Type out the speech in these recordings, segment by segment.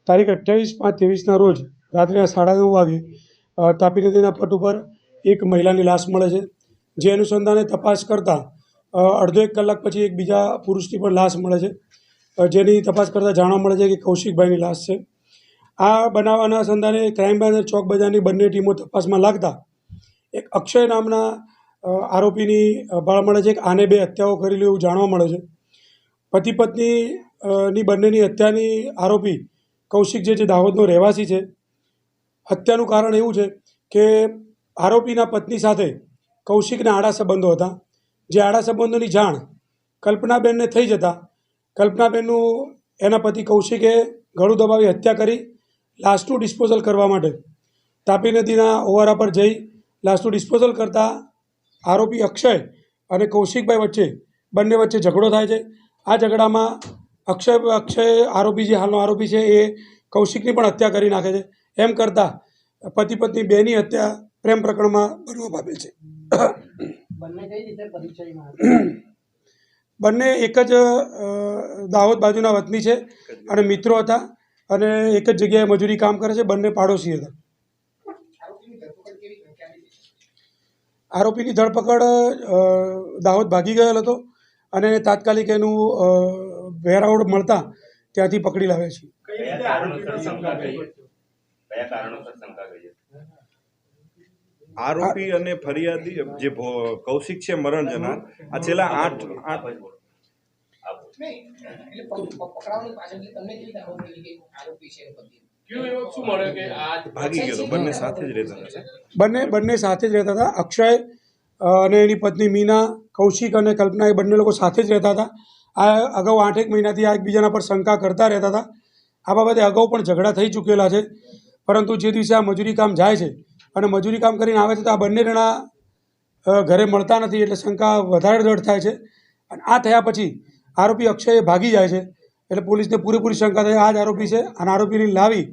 તારીખ 28/5/23ના રોજ રાત્રે 9:30 વાગે તાપી નદીના પટ ઉપર એક મહિલાની લાશ મળે છે, જે અનુસંધાને તપાસ કરતાં અડધો એક કલાક પછી એક બીજા પુરુષની પણ લાશ મળે છે, જેની તપાસ કરતાં જાણવા મળે છે કે કૌશિકભાઈની લાશ છે. આ બનાવ અનુસંધાને ક્રાઇમ બ્રાન્ચ અને ચોક બજારની બંને ટીમો તપાસમાં લાગતા એક અક્ષય નામના આરોપીની ભાળ મળે છે કે આને 2 હત્યાઓ કરેલી એવું જાણવા મળે છે. પતિ પત્નીની બંનેની હત્યાની આરોપી કૌશિક જે દાહોદનો રહેવાસી છે. હત્યાનું કારણ એવું છે કે આરોપીના પત્ની સાથે કૌશિકના આડા સંબંધો હતા, જે આડા સંબંધોની જાણ કલ્પનાબેનને થઈ જતાં કલ્પનાબેનનું એના પતિ કૌશિકે ગળું દબાવી હત્યા કરી લાશનું ડિસ્પોઝલ કરવા માટે તાપી નદીના ઓવારા પર જઈ લાશનું ડિસ્પોઝલ કરતા આરોપી અક્ષય અને કૌશિકભાઈ બંને વચ્ચે ઝઘડો થાય છે. આ ઝઘડામાં અક્ષય આરોપી જે હાલનો આરોપી છે એ કૌશિકની પણ હત્યા કરી નાખે છે. એમ કરતાં પતિ પત્ની બેની હત્યા પ્રેમ પ્રકરણમાં બનવા પામેલ છે. બંને એક જ દાહોદ બાજુના વતની છે અને મિત્રો હતા અને એક જ જગ્યાએ મજૂરી કામ કરે છે. બંને પાડોશી હતા. આરોપીની ધરપકડ દાહોદ ભાગી ગયેલ હતો અને તાત્કાલિક એનું વેરાવળ મળતા ત્યાંથી પકડી લાવે છે. આરોપી અને ફરિયાદી જે કૌશિક છે મરણ જનાર, આ છેલ્લા 8 ભાગી ગયો. બંને સાથે જ રહેતા હતા. અક્ષય અને એની પત્ની મીના, કૌશિક અને કલ્પના એ બંને લોકો સાથે જ રહેતા હતા. આ અગાઉ 8 મહિનાથી આ એકબીજાના પર શંકા કરતા રહેતા હતા. આ બાબતે અગાઉ પણ ઝઘડા થઈ ચૂકેલા છે, પરંતુ જે દિવસે આ મજૂરી કામ જાય છે અને મજૂરી કામ કરીને આવે છે તો આ બંને જણા ઘરે મળતા નથી, એટલે શંકા વધારે દૃઢ થાય છે. અને આ થયા પછી આરોપી અક્ષય ભાગી જાય છે, એટલે પોલીસને પૂરેપૂરી શંકા થાય આ જ આરોપી છે. અને આરોપીને લાવી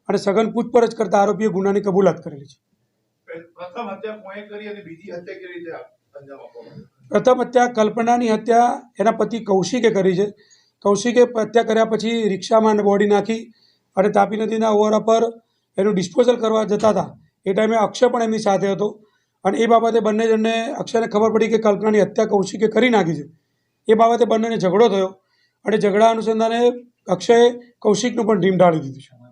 અને સઘન પૂછપરછ કરતા આરોપીએ ગુનાની કબૂલાત કરેલી છે. પ્રથમ હત્યા કલ્પનાની હત્યા એના પતિ કૌશિકે કરી છે. કૌશિકે હત્યા કર્યા પછી રિક્ષામાં બોડી નાખી અને તાપી નદીના ઓવારા પર એનું ડિસ્પોઝલ કરવા જતા હતા. એ ટાઈમે અક્ષય પણ એમની સાથે હતો અને એ બાબતે બંને જણને અક્ષયને ખબર પડી કે કલ્પનાની હત્યા કૌશિકે કરી નાખી છે. એ બાબતે બંનેને ઝઘડો થયો અને ઝઘડા અનુસંધાને અક્ષયે કૌશિકનું પણ ઢીમ ઢાળી દીધું છે.